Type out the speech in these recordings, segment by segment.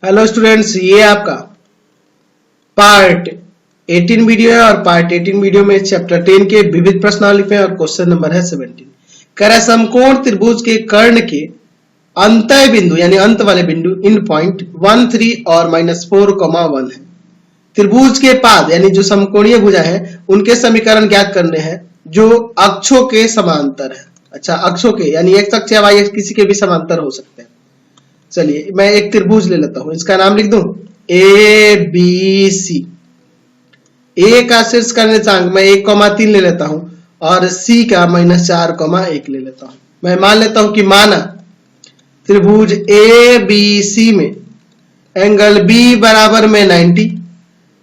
Hello students, ये आपका part 18 video है और पार्ट 18 वीडियो में चैप्टर 10 के विविध प्रश्नावली पे और क्वेश्चन नंबर है 17। कह रहा है समकोण त्रिभुज के कर्ण के अंतः बिंदु यानी अंत वाले बिंदु इन पॉइंट 1, 3 और -4, 1 है। त्रिभुज के पाद यानी जो समकोणीय भुजा है उनके समीकरण ज्ञात करने हैं जो अक्षों के समांतर है। अच्छा, अक्षों के यानी एक्स अक्ष या वाई अक्ष किसी के भी समांतर हो सकते हैं। चलिए मैं एक त्रिभुज ले लेता हूं, इसका नाम लिख दूं ए बी सी। ए का शीर्ष का निर्देशांक मैं 1,3 ले लेता हूं और सी का -4,1 ले लेता हूं। मैं मान लेता हूं कि माना त्रिभुज ए बी सी में एंगल बी बराबर में 90।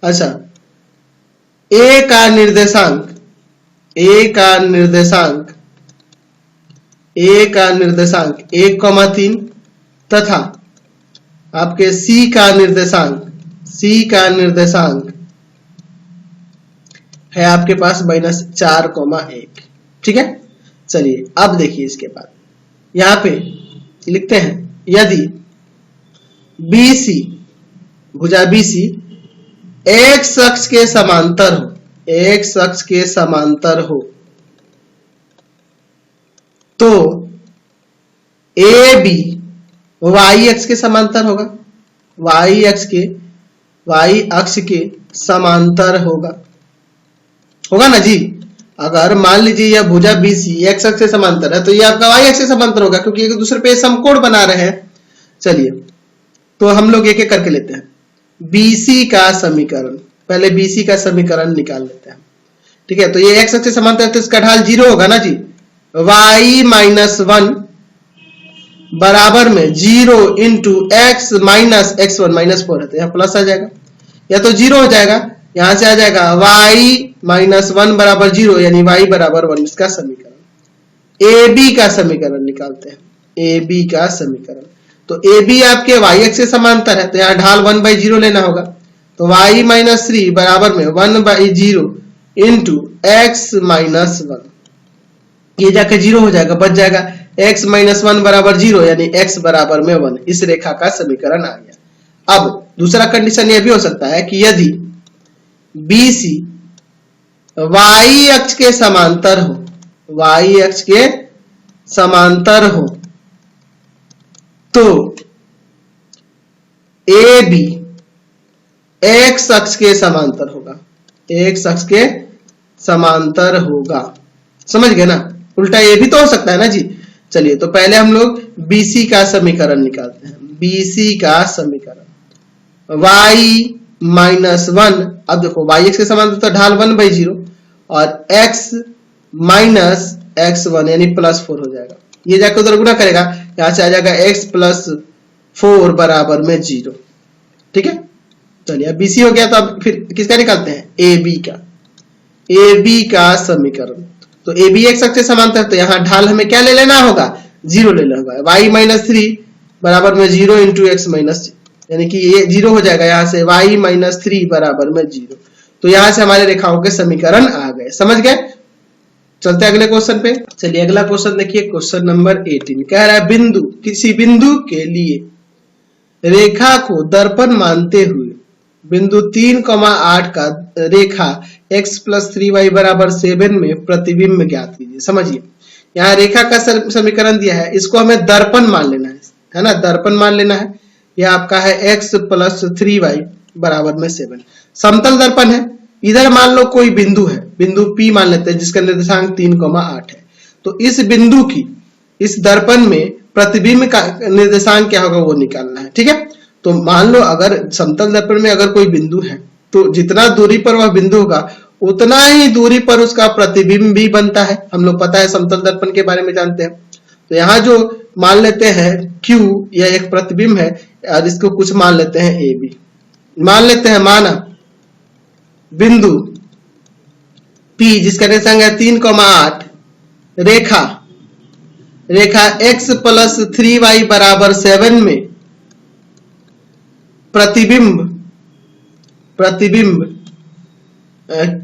अच्छा, ए का निर्देशांक 1,3 तथा आपके C का निर्देशांक है आपके पास -4,1। ठीक है, चलिए अब देखिए इसके बाद यहां पे लिखते हैं यदि BC भुजा BC x अक्ष के समांतर हो तो AB y अक्ष के समांतर होगा, y अक्ष के समांतर होगा ना जी। अगर मान लीजिए यह भुजा BC x अक्ष से समांतर है तो ये आपका y अक्ष से समांतर होगा क्योंकि एक दूसरे पे समकोण बना रहे हैं। चलिए तो हम लोग एक एक करके लेते हैं। BC का समीकरण, पहले BC का समीकरण निकाल लेते हैं। ठीक है, तो ये x अक्ष से समांतर है तो इसका ढाल 0 होगा ना जी। y -1 बराबर में 0 इंटू x माइनस x1 -4 है तो यहाँ प्लस आ जाएगा या तो 0 हो जाएगा, यहां से आ जाएगा y -1 बराबर 0 यानी y बराबर 1। इसका समीकरण AB का समीकरण निकालते हैं। AB का समीकरण तो AB आपके y अक्ष से समांतर है तो यहाँ ढाल 1/0 लेना होगा तो y -3 बराबर में 1/0 इंटू x -1, ये जाकर 0 हो जाएगा, बच जाएगा x -1 बराबर 0 यानी x बराबर में 1। इस रेखा का समीकरण आ गया। अब दूसरा कंडीशन यह भी हो सकता है कि यदि BC y अक्ष के समांतर हो तो AB x अक्ष के समांतर होगा। समझ गए ना, उल्टा ये भी तो हो सकता है ना जी। चलिए तो पहले हम लोग BC का समीकरण निकालते हैं। BC का समीकरण y -1, अब देखो y x के समांतर तो ढाल 1/0 और x माइनस x1 यानी +4 हो जाएगा। ये जाकर उधर गुणा करेगा, यहां से आ जाएगा x +4 बराबर में 0। ठीक है, चलिए अब BC हो गया तो अब फिर किसका निकालते हैं, AB का समीकरण। तो AB x अक्ष से समांतर तो यहाँ ढाल हमें क्या ले लेना होगा, 0 ले लेना होगा। y -3 बराबर में 0 इंटू x माइनस, यानी कि ये 0 हो जाएगा, यहाँ से y -3 बराबर में 0। तो यहाँ से हमारे रेखाओं के समीकरण आ गए। समझ गए, चलते अगले क्वेश्चन पे। चलिए अगला क्वेश्चन देखिए, क्वेश्चन नंबर 18 कह रहा है किसी बिंदु के लिए रेखा को दर्पण मानते हुए बिंदु 3,8 का रेखा x + 3y बराबर 7 में प्रतिबिंब ज्ञात कीजिए। समझिए यहाँ रेखा का समीकरण दिया है, इसको हमें दर्पण मान लेना है ना, दर्पण मान लेना है। यह आपका है x + 3y बराबर में 7। समतल दर्पण है। इधर मान लो कोई बिंदु है, बिंदु P मान लेते हैं जिसका निर्देशांक 3,8 है। तो इस बिंदु की इस दर्पण में प्रतिबिंब का निर्देशांक क्या होगा वो निकालना है। ठीक है, तो मान लो अगर समतल दर्पण में अगर कोई बिंदु है तो जितना दूरी पर वह बिंदु होगा उतना ही दूरी पर उसका प्रतिबिंब भी बनता है। हम लोग पता है समतल दर्पण के बारे में जानते हैं। तो यहाँ जो मान लेते हैं Q यह एक प्रतिबिंब है और इसको कुछ मान लेते हैं AB। मान लेते हैं माना बिंदु P जिसका निर्देशांक है 3,8 रेखा x + 3y बराबर 7 में प्रतिबिंब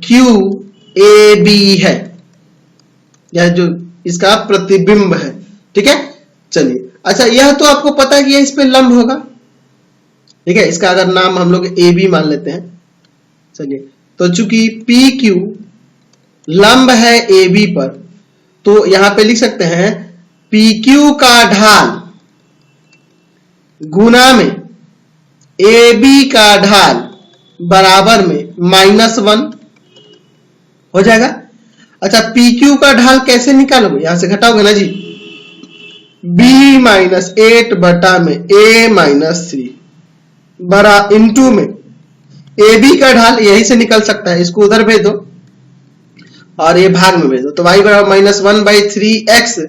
QAB है, यह जो इसका प्रतिबिंब है। ठीक है, चलिए अच्छा, यह तो आपको पता है कि यह इस पे लंब होगा, ठीक है, इसका अगर नाम हम लोग ए बी मान लेते हैं। चलिए, तो चूंकि पी क्यू लंब है ए बी पर, तो यहां पे लिख सकते हैं पी क्यू का ढाल गुना में ए बी का ढाल बराबर में -1 हो जाएगा। अच्छा, पी क्यू का ढाल कैसे निकालोगे? यहां से घटाओगे ना जी, b माइनस 8 बटा में a माइनस 3 बरा इंटू में ए बी का ढाल यही से निकल सकता है, इसको उधर भेज दो और ये भाग में भेज दो, तो y बराबर -1/3x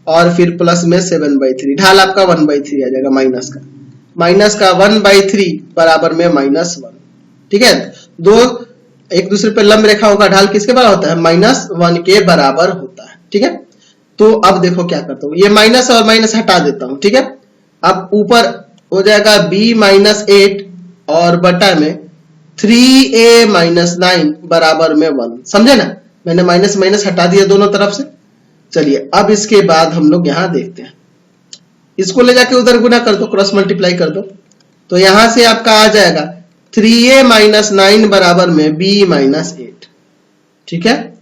और फिर प्लस में 7/3, ढाल आपका 1/3 आ जाएगा, माइनस का 1/3 बराबर में -1। ठीक है, दो एक दूसरे पे लंब रेखाओं का ढाल किसके बराबर होता है? -1 के बराबर होता है। ठीक है, तो अब देखो क्या करता हूं, ये माइनस और माइनस हटा देता हूं। ठीक है, अब ऊपर हो जाएगा b माइनस 8 और बटा में 3a माइनस 9 बराबर में 1। समझे ना, मैंने माइनस माइनस हटा दिया दोनों तरफ से। चलिए, अब इसके बाद हम लोग यहां देखते हैं, इसको ले जाके उधर गुना कर दो, क्रॉस मल्टीप्लाई कर दो, तो यहां से आपका आ जाएगा 3a माइनस 9 बराबर में b माइनस 8। ठीक है,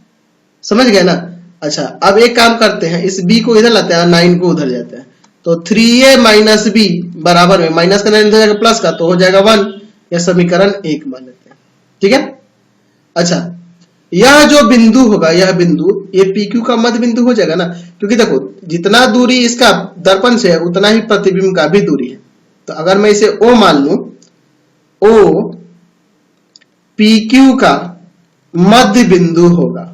समझ गए ना? अच्छा, अब एक काम करते हैं, इस b को इधर लाते हैं, 9 को उधर जाते हैं, तो 3a माइनस b बराबर में माइनस का 9 इधर जाएगा प्लस का, तो हो जाएगा 1। यह समीकरण 1 मान लेते हैं। ठीक है, अच्छा, यह जो बिंदु होगा, यह बिंदु ये PQ का मध्य बिंदु हो जाएगा ना, क्योंकि देखो जितना दूरी इसका दर्पण से है उतना ही प्रतिबिंब का भी दूरी है। तो अगर मैं इसे O मान लूं, O PQ का मध्य बिंदु होगा।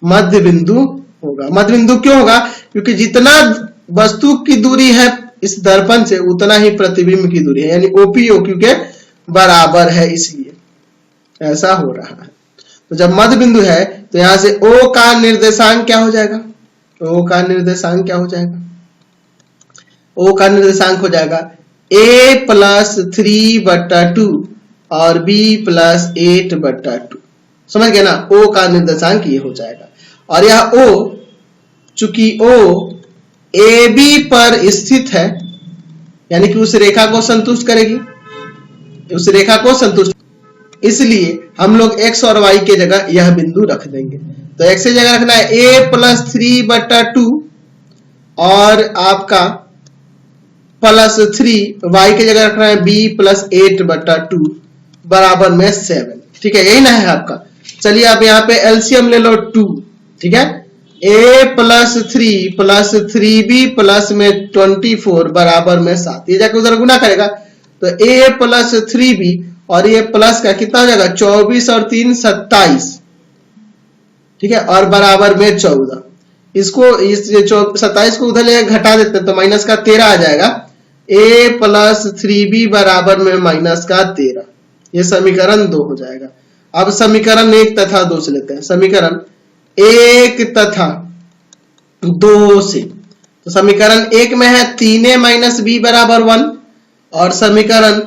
मध्य बिंदु होगा, मध्य बिंदु क्यों होगा? क्योंकि जितना वस्तु की दूरी है इस दर्पण से उतना ही प्रतिबिंब की दूरी है, यानी OP OQ के बराबर है, इसलिए ऐसा हो रहा है। तो जब मध्य बिंदु है तो यहां से O का निर्देशांक क्या हो जाएगा? O का निर्देशांक क्या हो जाएगा? O का निर्देशांक हो जाएगा a प्लस 3/2 और b प्लस 8/2। समझ गए ना? O का निर्देशांक ये हो जाएगा। और यह O, चूंकि O AB पर स्थित है, यानी कि उस रेखा को संतुष्ट करेगी, उस रेखा को संतुष्ट, इसलिए हम लोग x और y के जगह यह बिंदु रख देंगे। तो x की जगह रखना है a प्लस 3/2 और आपका प्लस 3, y की जगह रखना है b प्लस 8/2 बराबर में 7। ठीक है, यही ना है आपका। चलिए, आप यहाँ पे एलसीएम ले लो 2। ठीक है, a plus 3 plus 3b plus में 24 बराबर में 7, ये जाके उधर गुना करेगा, तो a प्लस 3b और ये प्लस का कितना हो जाएगा? 24 और 3 27। ठीक है, और बराबर में 14। इसको इस 27 को उधर ले घटा देते हैं तो माइनस का 13 आ जाएगा। a प्लस 3b बराबर में माइनस का 13, ये समीकरण 2 हो जाएगा। अब समीकरण 1 तथा 2 से लेते हैं। समीकरण 1 तथा 2 से, तो समीकरण 1 में है 3a माइनस b बराबर 1 और समीकरण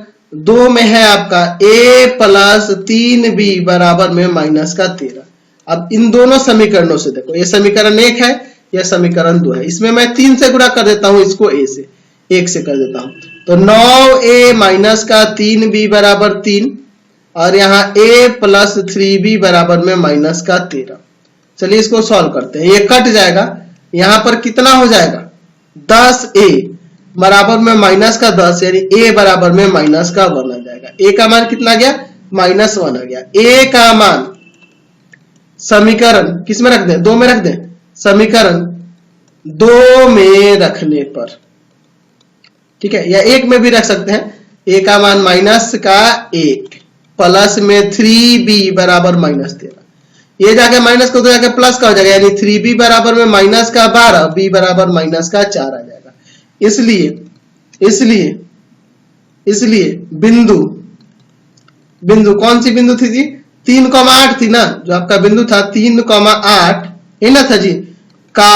2 में है आपका a प्लस 3b बराबर में माइनस का 13। अब इन दोनों समीकरणों से देखो, ये समीकरण 1 है, यह समीकरण 2 है, इसमें मैं 3 से गुणा कर देता हूं, इसको a से 1 से कर देता हूं, तो 9a माइनस का 3b बराबर 3 और यहाँ a प्लस 3b बराबर में माइनस का 13। चलिए इसको सॉल्व करते हैं, ये कट जाएगा, यहां पर कितना हो जाएगा? 10a बराबर में माइनस का 10, यानी a बराबर में माइनस का 1 आ जाएगा। a का मान कितना गया? -1 आ गया। a का मान समीकरण किस में रख दें? 2 में रख दें। समीकरण 2 में रखने पर, ठीक है, या 1 में भी रख सकते हैं। a का मान -1 प्लस में 3b बराबर -13, ये जाके माइनस को तो जाके प्लस का हो जाएगा, यानी 3b बराबर में माइनस का 12, b बराबर माइनस का 4 आ जाएगा। इसलिए बिंदु कौन सी बिंदु थी जी? 3,8 थी ना, जो आपका बिंदु था 3,8 है ना था जी, का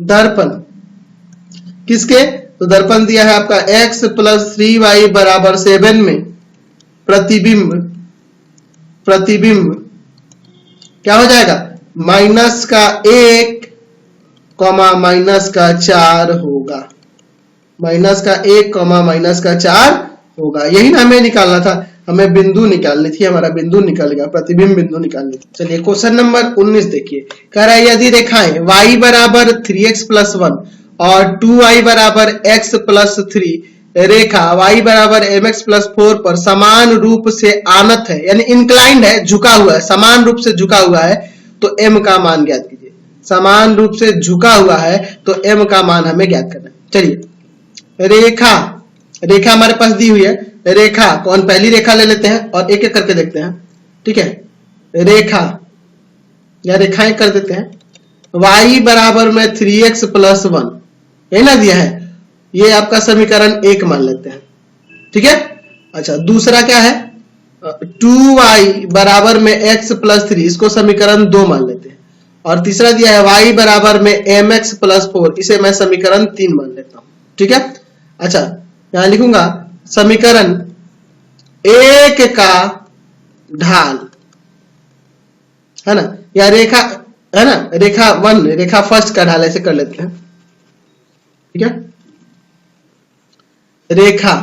दर्पण किसके? तो दर्पण दिया है आपका x प्लस 3y बराबर 7 में प्रतिबिंब क्या हो जाएगा? -1 कॉमा माइनस का 4 होगा, माइनस का 1 कॉमा माइनस का 4 होगा। यही ना हमें निकालना था, हमें बिंदु निकालनी थी, हमारा बिंदु निकल गया, प्रतिबिंब बिंदु निकालनी थी। चलिए क्वेश्चन नंबर 19 देखिए, कह रहा है यदि रेखाएं y बराबर 3x + 1 और 2y बराबर x + 3 रेखा y बराबर mx + 4 पर समान रूप से आनत है, यानी इंक्लाइंड है, झुका हुआ है, समान रूप से झुका हुआ है, तो m का मान ज्ञात कीजिए। समान रूप से झुका हुआ है तो m का मान हमें ज्ञात करना है। चलिए रेखा, रेखा हमारे पास दी हुई है, रेखा कौन, पहली रेखा ले लेते हैं और एक एक करके देखते हैं। ठीक है, रेखा या रेखाएं कर देते हैं। y बराबर में 3x + 1 यही ना दिया है, ये आपका समीकरण 1 मान लेते हैं। ठीक है, अच्छा दूसरा क्या है, 2y बराबर में x + 3, इसको समीकरण 2 मान लेते हैं। और तीसरा दिया है y बराबर में mx + 4, इसे मैं समीकरण 3 मान लेता हूं। ठीक है, अच्छा यहां लिखूंगा समीकरण 1 का ढाल, है ना, या रेखा, है ना, रेखा 1, रेखा फर्स्ट का ढाल, ऐसे कर लेते हैं। ठीक है, रेखा,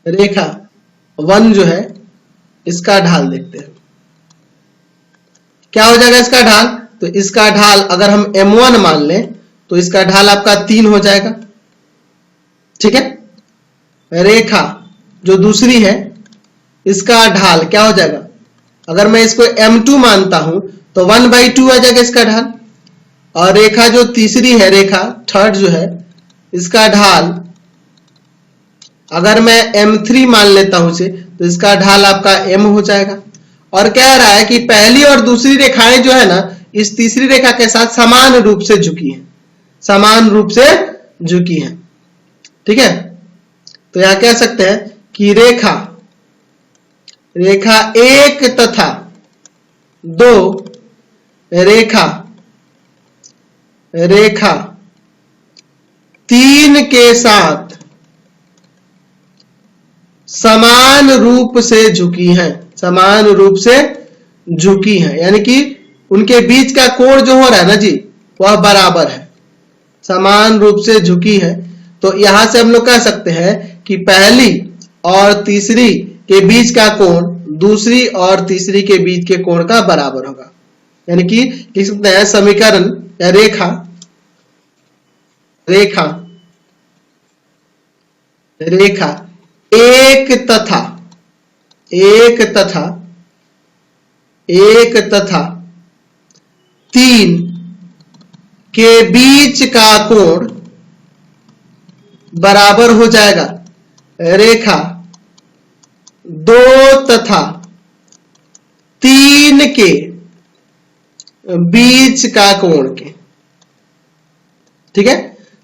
रेखा 1 जो है इसका ढाल देखते हैं, क्या हो जाएगा इसका ढाल। तो इसका ढाल अगर हम m1 मान लें तो इसका ढाल आपका 3 हो जाएगा। ठीक है, रेखा जो दूसरी है इसका ढाल क्या हो जाएगा, अगर मैं इसको m2 मानता हूं तो 1/2 आ जाएगा इसका ढाल। और रेखा जो तीसरी है, रेखा थर्ड जो है, इसका ढाल अगर मैं m3 मान लेता हूं इसे, तो इसका ढाल आपका m हो जाएगा। और कह रहा है कि पहली और दूसरी रेखाएं जो है ना, इस तीसरी रेखा के साथ समान रूप से झुकी हैं, समान रूप से झुकी हैं। ठीक है, तो यहां कह सकते हैं कि रेखा, रेखा 1 तथा 2, रेखा, रेखा 3 के साथ समान रूप से झुकी हैं, समान रूप से झुकी हैं, यानी कि उनके बीच का कोण जो हो रहा है ना जी, वह बराबर है, समान रूप से झुकी है। तो यहां से हम लोग कह सकते हैं कि पहली और तीसरी के बीच का कोण दूसरी और तीसरी के बीच के कोण का बराबर होगा, यानी कि लिख सकते हैं समीकरण या रेखा, रेखा, रेखा 1 तथा 3 के बीच का कोण बराबर हो जाएगा रेखा 2 तथा 3 के बीच का कोण के। ठीक है,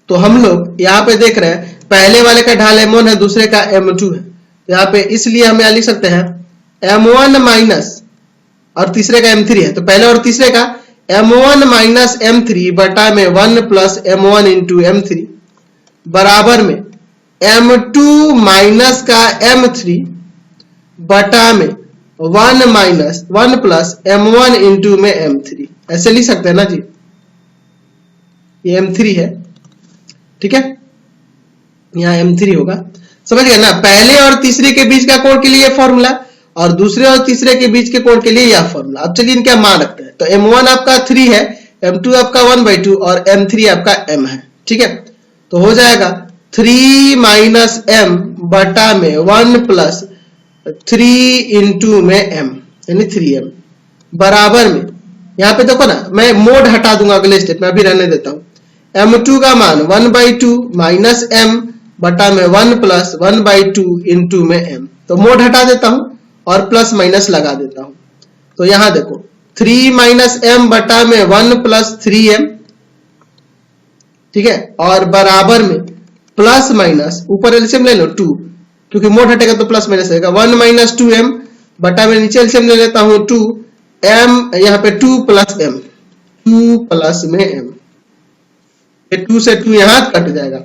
तो हम लोग यहां पे देख रहे हैं पहले वाले का ढाल m1 है, दूसरे का m2 है, यहाँ पे इसलिए हम यहां लिख सकते हैं m1 माइनस, और तीसरे का m3 है, तो पहले और तीसरे का m1 माइनस m3 बटा में 1 प्लस m1 इंटू m3 बराबर में m2 माइनस का m3 बटा में 1 माइनस 1 प्लस m1 इंटू में m3, ऐसे लिख सकते हैं ना जी, ये m3 है। ठीक है, यहाँ m3 होगा, समझ गए ना, पहले और तीसरे के बीच का कोण के लिए फॉर्मूला और दूसरे और तीसरे के बीच के कोण के लिए यह फॉर्मूला। अब चलिए इनका मान रखते हैं, तो m1 आपका 3 है, m2 आपका 1/2 और m3 आपका m है। ठीक है, तो हो जाएगा 3 माइनस m बटा में 1 प्लस 3 इंटू में m, यानी 3m बराबर में, यहाँ पे देखो ना, मैं मोड हटा दूंगा अगले स्टेप में, अभी रहने देता हूं। m2 का मान 1/2 माइनस m बटा में 1 प्लस 1/2 इंटू में m, तो मोड हटा देता हूं और प्लस माइनस लगा देता हूं। तो यहां देखो 3 माइनस m बटा में 1 प्लस 3m, ठीक है, और बराबर में प्लस माइनस, ऊपर एलसीएम ले लो 2, क्योंकि मोड हटेगा तो प्लस माइनस रहेगा, 1 माइनस 2m बटा में नीचे एलसीएम ले लेता हूं 2, m यहाँ पे 2 प्लस m, 2 प्लस में m, 2 से 2 यहां कट जाएगा।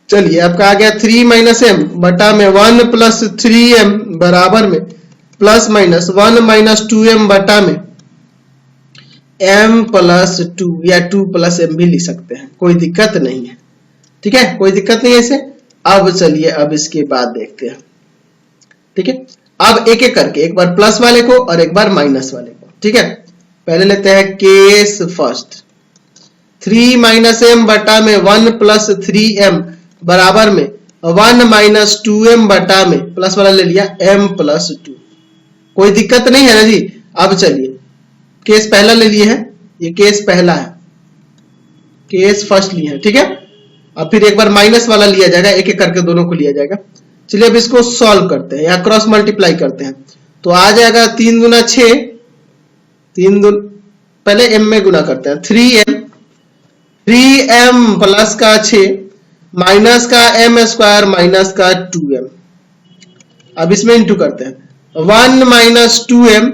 चलिए आपका आ गया 3 माइनस m बटा में 1 प्लस 3m बराबर में प्लस माइनस 1 माइनस 2m बटा में m प्लस 2 या 2 प्लस m भी लिख सकते हैं, कोई दिक्कत नहीं है। ठीक है, कोई दिक्कत नहीं है इसे। अब चलिए अब इसके बाद देखते हैं। ठीक है, अब एक एक करके, एक बार प्लस वाले को और एक बार माइनस वाले को। ठीक है, पहले लेते हैं केस फर्स्ट। 3 माइनस एम बटा में 1 प्लस 3m बराबर में 1 माइनस 2m बटा में प्लस वाला ले लिया m प्लस 2। कोई दिक्कत नहीं है ना जी। अब चलिए केस पहला ले लिए हैं, ये केस पहला है, केस फर्स्ट लिए हैं। ठीक है, अब फिर एक बार माइनस वाला लिया जाएगा, एक एक करके दोनों को लिया जाएगा। चलिए अब इसको सॉल्व करते हैं, यहाँ क्रॉस मल्टीप्लाई करते हैं तो आ जाएगा 3 दूना 6, 3 दून पहले m में गुना करते हैं 3m प्लस का 6 माइनस का m स्क्वायर माइनस का 2m। अब इसमें इंटू करते हैं 1 माइनस 2m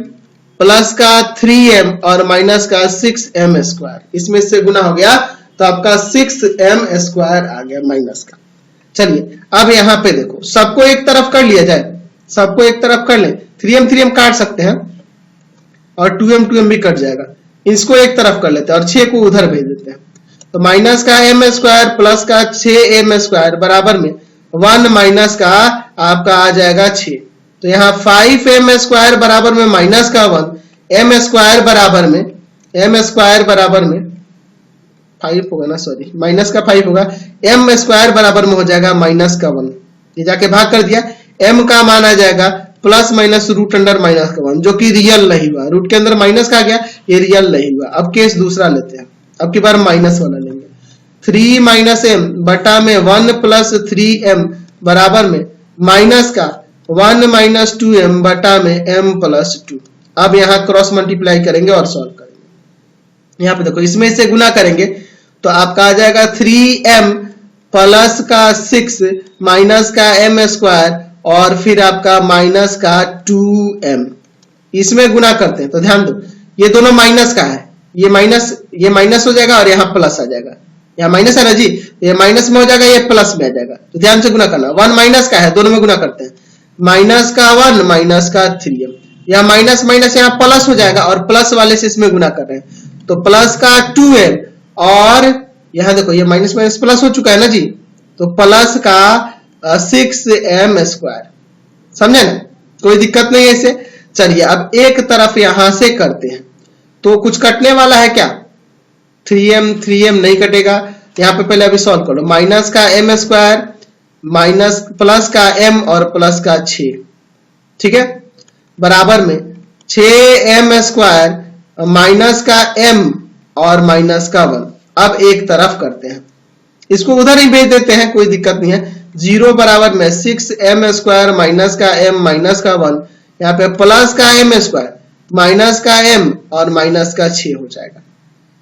प्लस का 3m और माइनस का 6m स्क्वायर, इसमें से गुना हो गया तो आपका 6m स्क्वायर आ गया माइनस का। चलिए अब यहाँ पे देखो, सबको एक तरफ कर लिया जाए, सबको एक तरफ कर ले। 3m काट सकते हैं और 2m भी कट जाएगा, इसको एक तरफ कर लेते हैं और 6 को उधर भेज देते हैं। तो माइनस का m स्क्वायर प्लस का 6m स्क्वायर बराबर में 1 माइनस का आपका आ जाएगा 6। तो यहाँ 5m स्क्वायर बराबर में माइनस का 1, m स्क्वायर बराबर में 5 होगा ना, सॉरी माइनस का 5 होगा, m स्क्वायर बराबर में हो जाएगा माइनस का 1। ये जाके भाग कर दिया, m का मान आ जाएगा plus minus root under minus का 1, जो कि रियल नहीं हुआ, रूट के अंदर माइनस का गया, ये रियल नहीं हुआ। अब केस दूसरा लेते हैं, अब की बार माइनस वाला लेंगे। 3 माइनस m बटा में 1 प्लस 3m बराबर में माइनस का 1 माइनस 2m बटा में m प्लस 2। अब यहाँ क्रॉस मल्टीप्लाई करेंगे और सॉल्व करेंगे। यहाँ पे देखो, इसमें से गुना करेंगे तो आपका आ जाएगा 3m प्लस का 6 माइनस का m स्क्वायर और फिर आपका माइनस का 2m। इसमें गुना करते हैं तो ध्यान दो, ये दोनों माइनस का है, ये माइनस हो जाएगा और यहाँ प्लस आ जाएगा। यहाँ माइनस है ना जी, ये माइनस में हो जाएगा, ये प्लस में आ जाएगा। तो ध्यान से गुना करना, 1 माइनस का है, दोनों में गुना करते हैं। माइनस का 1 माइनस का 3m, यहाँ माइनस माइनस यहाँ प्लस हो जाएगा और प्लस वाले से इसमें गुना कर रहे हैं तो प्लस का 2m और यहाँ देखो ये माइनस माइनस प्लस हो चुका है ना जी, तो प्लस का 6m स्क्वायर। समझे ना, कोई दिक्कत नहीं है इसे। चलिए अब एक तरफ यहां से करते हैं तो कुछ कटने वाला है क्या? 3m नहीं कटेगा। यहाँ पे पहले अभी सॉल्व करो, माइनस का m स्क्वायर माइनस प्लस का m और प्लस का 6, ठीक है, बराबर में 6m स्क्वायर माइनस का m और माइनस का 1। अब एक तरफ करते हैं, इसको उधर ही भेज देते हैं, कोई दिक्कत नहीं है। 0 बराबर में 6m स्क्वायर माइनस का m माइनस का 1, यहाँ पे प्लस का m स्क्वायर माइनस का m और माइनस का 6 हो जाएगा,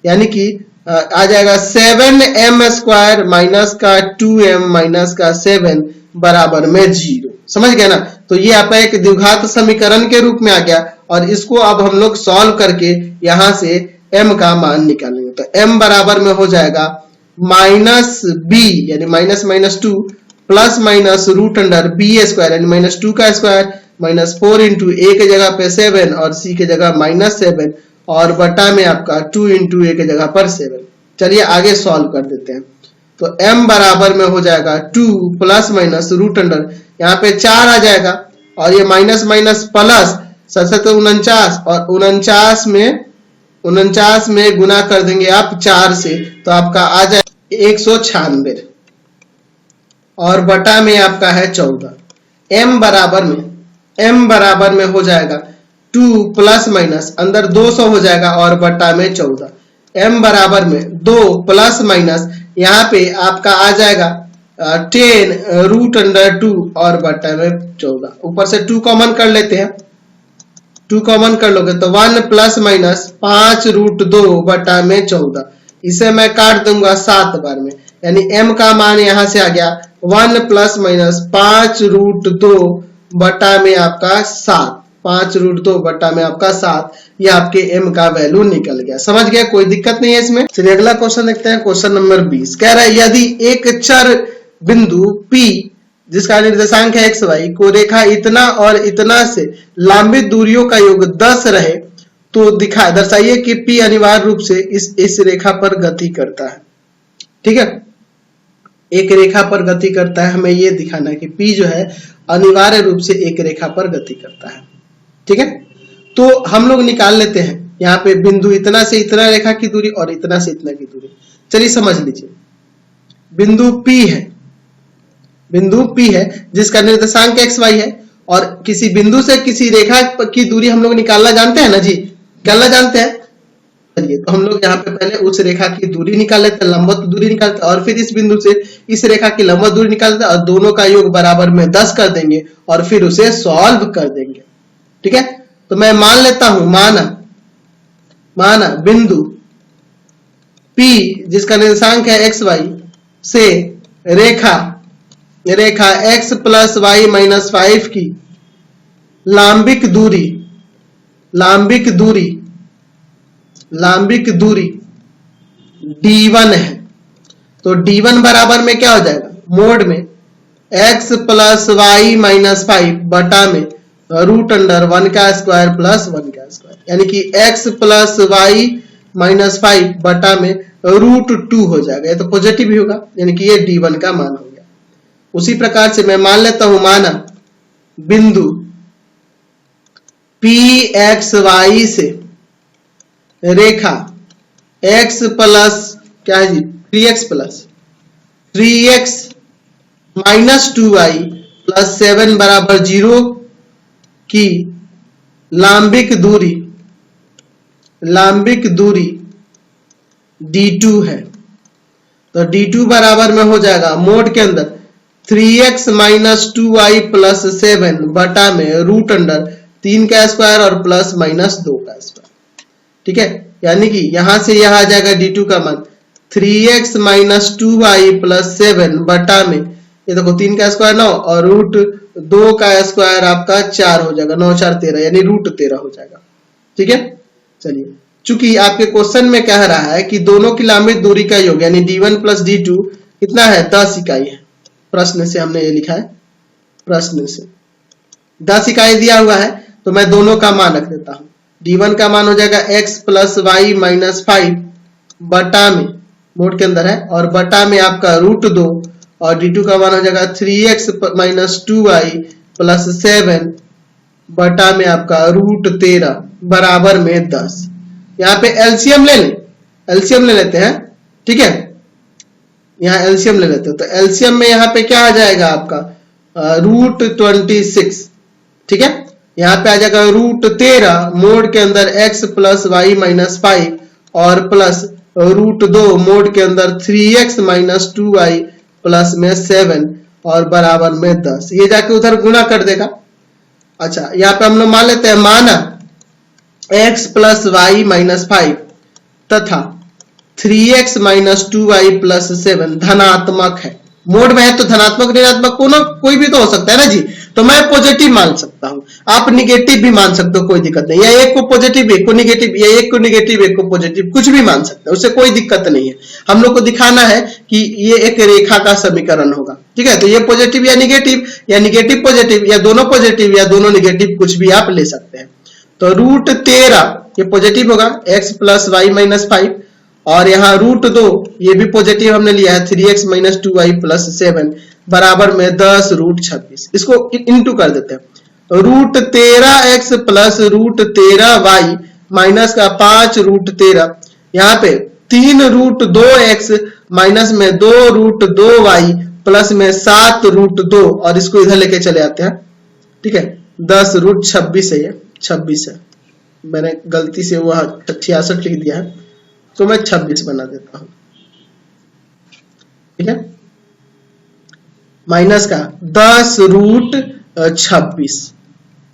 यानी कि आ जाएगा 7m स्क्वायर माइनस का 2m माइनस का 7 बराबर में 0। समझ गया ना। तो ये आपका एक द्विघात समीकरण के रूप में आ गया और इसको अब हम लोग सॉल्व करके यहां से m का मान निकालेंगे। तो m बराबर में हो जाएगा माइनस b यानी minus minus 2 plus minus root under b square यानी माइनस 2 का स्क्वायर माइनस 4 इंटू a के जगह पे 7 और c के जगह माइनस 7 और बटा में आपका 2 इंटू a के जगह पर 7। चलिए आगे सॉल्व कर देते हैं। तो m बराबर में हो जाएगा 2 प्लस माइनस रूट अंडर, यहाँ पे 4 आ जाएगा और ये माइनस माइनस प्लस 7 49 और 49 में गुना कर देंगे आप 4 से तो आपका आ जाए 196 और बटा में आपका है 14। m बराबर में हो जाएगा 2 प्लस माइनस अंदर 200 हो जाएगा और बटा में 14। m बराबर में 2 प्लस माइनस यहाँ पे आपका आ जाएगा 10 रूट अंडर 2 और बटा में 14। ऊपर से 2 कॉमन कर लेते हैं, 2 कॉमन कर लोगे तो 1 प्लस माइनस 5 रूट 2 बटा में 14। इसे मैं काट दूंगा 7 बार में, यानी m का मान यहां से आ गया 1 प्लस माइनस 5 रूट 2 बटा में आपका 7, 5 रूट 2 बटा में आपका 7। ये आपके m का वैल्यू निकल गया। समझ गया, कोई दिक्कत नहीं है इसमें। चलिए अगला क्वेश्चन देखते हैं, क्वेश्चन नंबर 20। कह रहा है यदि एक चर बिंदु P जिसका निर्देशांक है xy को रेखा इतना और इतना से लंबित दूरियों का योग 10 रहे तो दर्शाइए कि P अनिवार्य रूप से इस रेखा पर गति करता है। ठीक है, एक रेखा पर गति करता है, हमें ये दिखाना है कि P जो है अनिवार्य रूप से एक रेखा पर गति करता है। ठीक है, तो हम लोग निकाल लेते हैं यहाँ पे बिंदु इतना से इतना रेखा की दूरी और इतना से इतना की दूरी। चलिए समझ लीजिए, बिंदु P है जिसका निर्देशांक XY है, और किसी बिंदु से किसी रेखा की दूरी हम लोग निकालना जानते हैं ना जी, निकालना जानते हैं। चलिए तो हम लोग यहाँ पे पहले उस रेखा की दूरी निकाल लेते हैं, लंबवत दूरी निकालते हैं, और फिर इस बिंदु से इस रेखा की लंबवत दूरी निकालते हैं और दोनों का योग बराबर में 10 कर देंगे और फिर उसे सॉल्व कर देंगे। ठीक है, तो मैं मान लेता हूं, माना बिंदु P जिसका निर्देशांक है XY से रेखा x प्लस y माइनस 5 की लांबिक दूरी D1 है। तो D1 बराबर में क्या हो जाएगा, मोड में x प्लस y माइनस 5 बटा में रूट अंडर 1 का स्क्वायर प्लस 1 का स्क्वायर, यानी कि x प्लस y माइनस 5 बटा में रूट 2 हो जाएगा। ये तो पॉजिटिव ही होगा, यानी कि ये D1 का मान हो गया। उसी प्रकार से मैं मान लेता हूं, माना बिंदु PXY से रेखा x प्लस क्या है जी 3x माइनस 2y प्लस 7 बराबर 0 की लांबिक दूरी D2 है। तो D2 बराबर में हो जाएगा मोड के अंदर 3x माइनस 2y प्लस 7 बटा में रूट अंडर 3 का स्क्वायर और प्लस माइनस 2 का स्क्वायर। ठीक है, यानी कि यहां से यहां आ जाएगा D2 का मान 3x माइनस 2y प्लस 7 बटा में, ये देखो 3 का स्क्वायर 9 और रूट 2 का स्क्वायर आपका 4 हो जाएगा, 9 4 13, यानी रूट 13 हो जाएगा। ठीक है, चलिए चूंकि आपके क्वेश्चन में कह रहा है कि दोनों की लंबित दूरी का योग यानी D1 प्लस D2 कितना है, 10 इकाई है। प्रश्न से हमने ये लिखा है, प्रश्न से 10 इकाई दिया हुआ है, तो मैं दोनों का मान रख देता हूं। D1 का मान हो जाएगा x प्लस वाई माइनस 5 बटा में, मोड के अंदर है, और बटा में आपका रूट 2, और D2 का मान हो जाएगा 3x माइनस 2y प्लस 7 बटा में आपका रूट 13 बराबर में 10। यहाँ पे एलसीएम ले लेते हैं। ठीक है, यहाँ एलसीएम ले लेते हैं, तो एलसीएम में यहाँ पे क्या आ जाएगा आपका रूट 26। ठीक है, यहाँ पे आ जाएगा रूट 13 मोड के अंदर x प्लस वाई माइनस 5 और प्लस रूट 2 मोड के अंदर 3x माइनस 2y प्लस में 7 और बराबर में 10। ये जाके उधर गुना कर देगा। अच्छा, यहाँ पे हम लोग मान लेते हैं, माना x प्लस वाई माइनस 5 तथा 3x माइनस 2y प्लस 7 धनात्मक है। मोड में है तो धनात्मक ऋणात्मक कोई भी तो हो सकता है ना जी, तो मैं पॉजिटिव मान सकता हूं, आप निगेटिव भी मान सकते हो, कोई दिक्कत नहीं, या एक को पॉजिटिव एक को निगेटिव, या एक को निगेटिव एक को पॉजिटिव, कुछ भी मान सकते हैं, उससे कोई दिक्कत नहीं है। हम लोग को दिखाना है कि ये एक रेखा का समीकरण होगा। ठीक है, तो ये पॉजिटिव या निगेटिव पॉजिटिव, या दोनों पॉजिटिव या दोनों निगेटिव, कुछ भी आप ले सकते हैं। तो रूट 13 ये पॉजिटिव होगा, x प्लस वाई माइनस 5, और यहाँ रूट 2 ये भी पॉजिटिव हमने लिया है, 3x माइनस 2y प्लस 7 बराबर में 10 रूट 26। इसको इनटू कर देते हैं, root 13x plus root 13y minus का 5 रूट 13, यहाँ पे 3 रूट 2x माइनस में 2 रूट 2y प्लस में 7 रूट 2, और इसको इधर लेके चले आते हैं। ठीक है, 10 रूट 26 है, ये 26 है, मैंने गलती से वह 66 लिख दिया है, तो मैं 26 बना देता हूं। ठीक है, माइनस का 10 रूट 26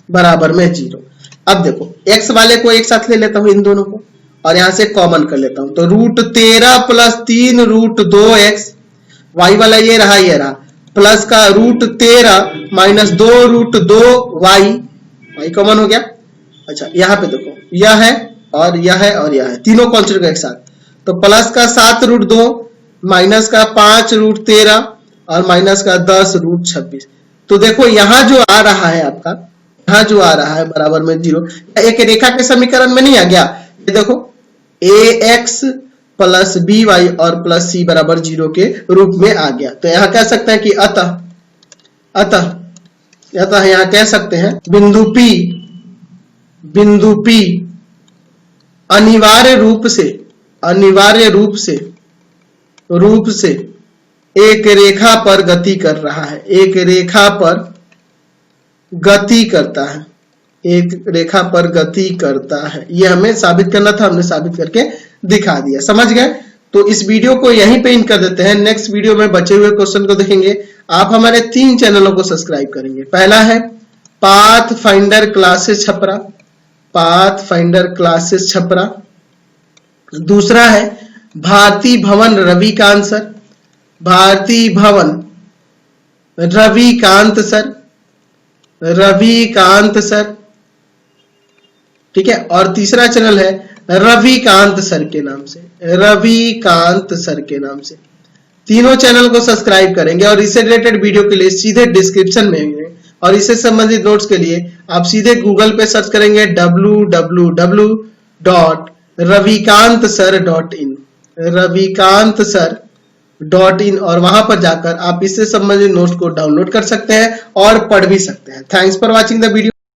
बराबर में 0। अब देखो x वाले को एक साथ ले लेता हूं, इन दोनों को, और यहां से कॉमन कर लेता हूं, तो root 13 plus 3 root 2x, y वाला ये रहा, प्लस का root 13 minus 2 root 2y common हो गया। अच्छा, यहाँ पे देखो यह है और यह है और यह है, तीनों कॉन्स्टेंट एक साथ, तो प्लस का 7 रूट 2 माइनस का 5 रूट 13 और माइनस का 10 रूट 26। तो देखो यहाँ जो आ रहा है आपका, यहाँ जो आ रहा है बराबर में 0, एक रेखा के समीकरण में नहीं आ गया, ये देखो ax प्लस by और प्लस c बराबर 0 के रूप में आ गया। तो यहाँ कह सकते हैं कि अतः यहाँ कह सकते हैं बिंदु P अनिवार्य रूप से एक रेखा पर गति कर रहा है, एक रेखा पर गति करता है। ये हमें साबित करना था, हमने साबित करके दिखा दिया। समझ गए? तो इस वीडियो को यहीं पे इन कर देते हैं। नेक्स्ट वीडियो में बचे हुए क्वेश्चन को देखेंगे। आप हमारे 3 चैनलों को सब्सक्राइब करेंगे। पहला है पाथ फाइंडर क्लासेस छपरा, दूसरा है भारती भवन रविकांत सर, ठीक है, और तीसरा चैनल है रविकांत सर के नाम से। तीनों चैनल को सब्सक्राइब करेंगे और इससे रिलेटेड वीडियो के लिए सीधे डिस्क्रिप्शन में है, और इससे संबंधित नोट्स के लिए आप सीधे गूगल पे सर्च करेंगे www.ravikantsar.in और वहां पर जाकर आप इससे संबंधित नोट्स को डाउनलोड कर सकते हैं और पढ़ भी सकते हैं। Thanks for watching the video.